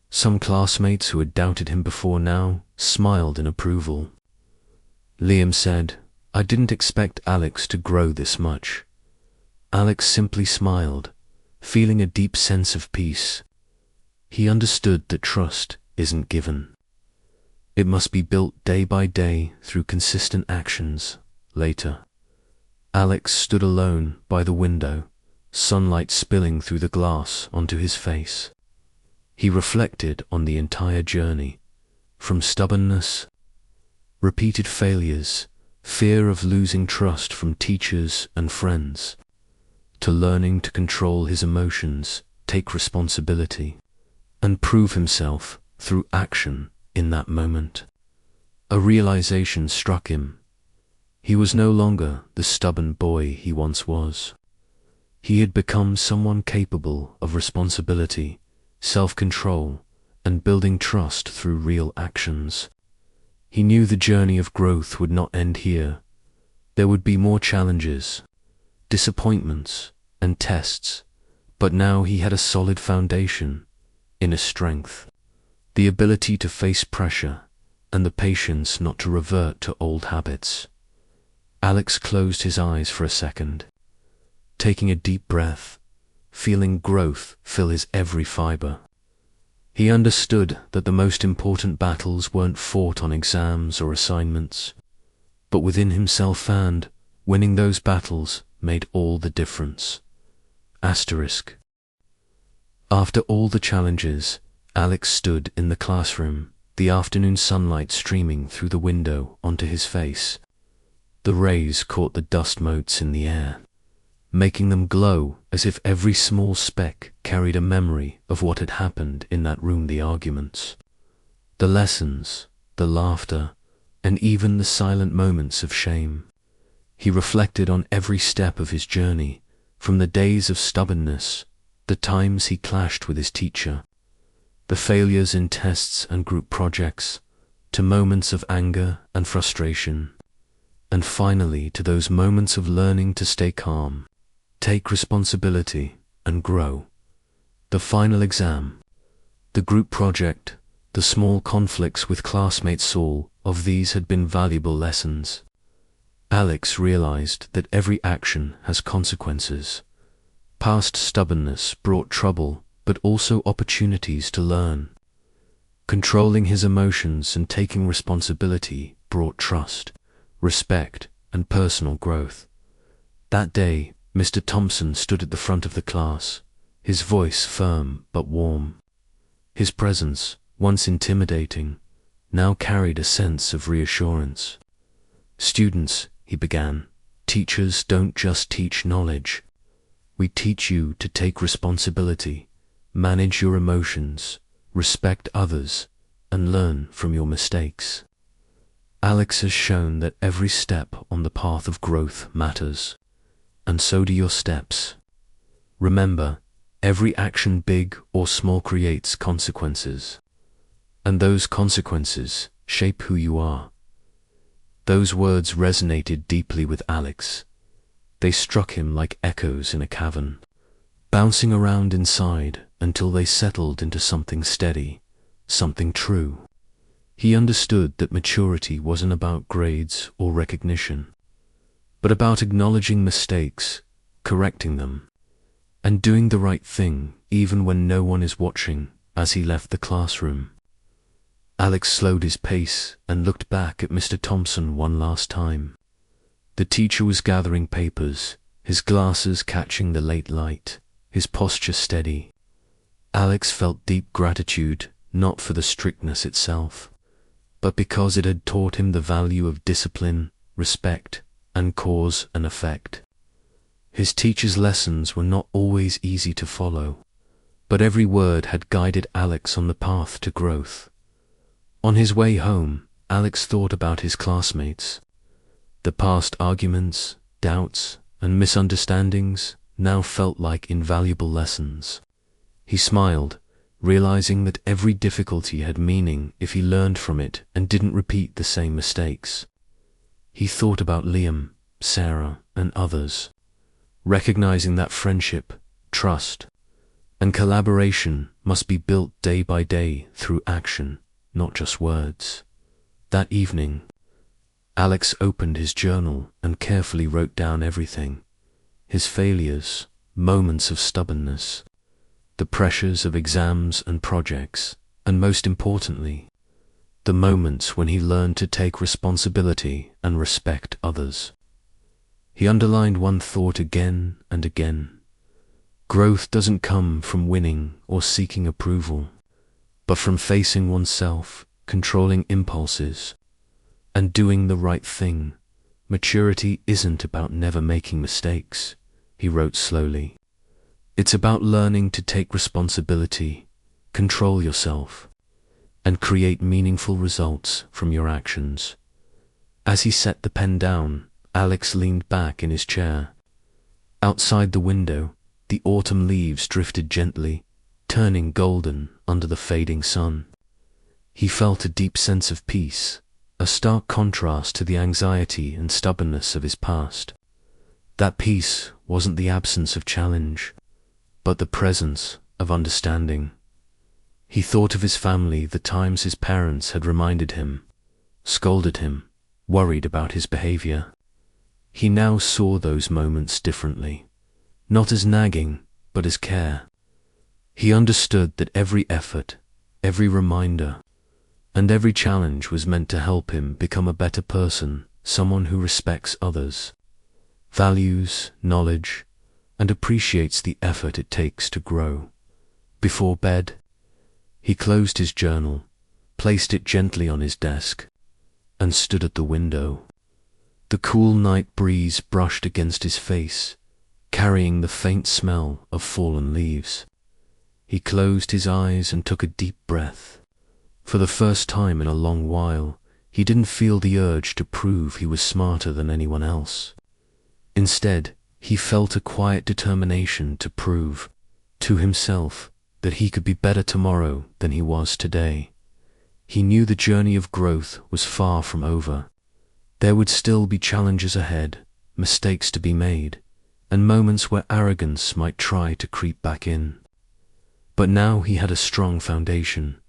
Some classmates who had doubted him before now smiled in approval. Liam said, "I didn't expect Alex to grow this much." Alex simply smiled, feeling a deep sense of peace. He understood that trust isn't given. It must be built day by day through consistent actions. Later, Alex stood alone by the window, sunlight spilling through the glass onto his face. He reflected on the entire journey, from stubbornness, repeated failures, fear of losing trust from teachers and friends, to learning to control his emotions, take responsibility, and prove himself through action in that moment. A realization struck him. He was no longer the stubborn boy he once was. He had become someone capable of responsibility, self-control, and building trust through real actions. He knew the journey of growth would not end here. There would be more challenges, disappointments, and tests, but now he had a solid foundation, inner strength, the ability to face pressure, and the patience not to revert to old habits. Alex closed his eyes for a second, taking a deep breath, feeling growth fill his every fiber. He understood that the most important battles weren't fought on exams or assignments, but within himself, and winning those battles made all the difference. Asterisk. After all the challenges, Alex stood in the classroom, the afternoon sunlight streaming through the window onto his face. The rays caught the dust motes in the air, making them glow as if every small speck carried a memory of what had happened in that room. The arguments, the lessons, the laughter, and even the silent moments of shame. He reflected on every step of his journey, from the days of stubbornness, the times he clashed with his teacher, the failures in tests and group projects, to moments of anger and frustration, and finally to those moments of learning to stay calm, take responsibility, and grow. The final exam, the group project, the small conflicts with classmates, all of these had been valuable lessons. Alex realized that every action has consequences. Past stubbornness brought trouble, but also opportunities to learn. Controlling his emotions and taking responsibility brought trust, respect, and personal growth. That day, Mr. Thompson stood at the front of the class, his voice firm but warm. His presence, once intimidating, now carried a sense of reassurance. "Students," he began, "teachers don't just teach knowledge. We teach you to take responsibility, manage your emotions, respect others, and learn from your mistakes." Alex has shown that every step on the path of growth matters, and so do your steps. Remember, every action, big or small, creates consequences, and those consequences shape who you are. Those words resonated deeply with Alex. They struck him like echoes in a cavern, bouncing around inside until they settled into something steady, something true. He understood that maturity wasn't about grades or recognition, but about acknowledging mistakes, correcting them, and doing the right thing even when no one is watching. As he left the classroom, Alex slowed his pace and looked back at Mr. Thompson one last time. The teacher was gathering papers, his glasses catching the late light, his posture steady. Alex felt deep gratitude, not for the strictness itself, but because it had taught him the value of discipline, respect, and cause and effect. His teacher's lessons were not always easy to follow, but every word had guided Alex on the path to growth. On his way home, Alex thought about his classmates. The past arguments, doubts, and misunderstandings now felt like invaluable lessons. He smiled, realizing that every difficulty had meaning if he learned from it and didn't repeat the same mistakes. He thought about Liam, Sarah, and others, recognizing that friendship, trust, and collaboration must be built day by day through action, not just words. That evening, Alex opened his journal and carefully wrote down everything: his failures, moments of stubbornness, the pressures of exams and projects, and most importantly, the moments when he learned to take responsibility and respect others. He underlined one thought again and again: growth doesn't come from winning or seeking approval, but from facing oneself, controlling impulses, and doing the right thing. Maturity isn't about never making mistakes, he wrote slowly. It's about learning to take responsibility, control yourself, and create meaningful results from your actions. As he set the pen down, Alex leaned back in his chair. Outside the window, the autumn leaves drifted gently, turning golden under the fading sun. He felt a deep sense of peace, a stark contrast to the anxiety and stubbornness of his past. That peace wasn't the absence of challenge, but the presence of understanding. He thought of his family, the times his parents had reminded him, scolded him, worried about his behavior. He now saw those moments differently, not as nagging, but as care. He understood that every effort, every reminder, and every challenge was meant to help him become a better person, someone who respects others, values knowledge, and appreciates the effort it takes to grow. Before bed, He closed his journal, placed it gently on his desk, and stood at the window. The cool night breeze brushed against his face, carrying the faint smell of fallen leaves. He closed his eyes and took a deep breath. For the first time in a long while, he didn't feel the urge to prove he was smarter than anyone else. Instead, he felt a quiet determination to prove to himself that he could be better tomorrow than he was today. He knew the journey of growth was far from over. There would still be challenges ahead, mistakes to be made, and moments where arrogance might try to creep back in. But now he had a strong foundation,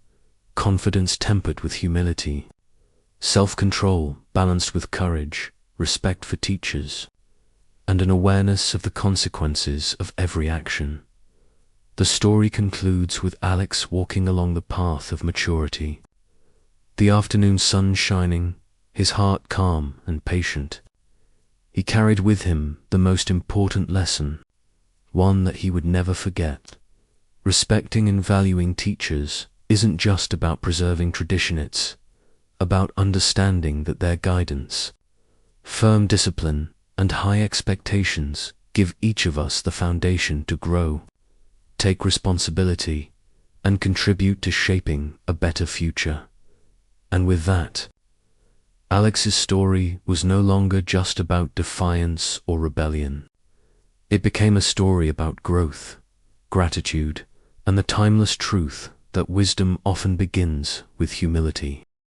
confidence tempered with humility, self-control balanced with courage, respect for teachers, and an awareness of the consequences of every action. The story concludes with Alex walking along the path of maturity. The afternoon sun shining, his heart calm and patient. He carried with him the most important lesson, one that he would never forget. Respecting and valuing teachers isn't just about preserving tradition, it's about understanding that their guidance, firm discipline, and high expectations give each of us the foundation to grow, take responsibility, and contribute to shaping a better future. And with that, Alex's story was no longer just about defiance or rebellion. It became a story about growth, gratitude, and the timeless truth that wisdom often begins with humility.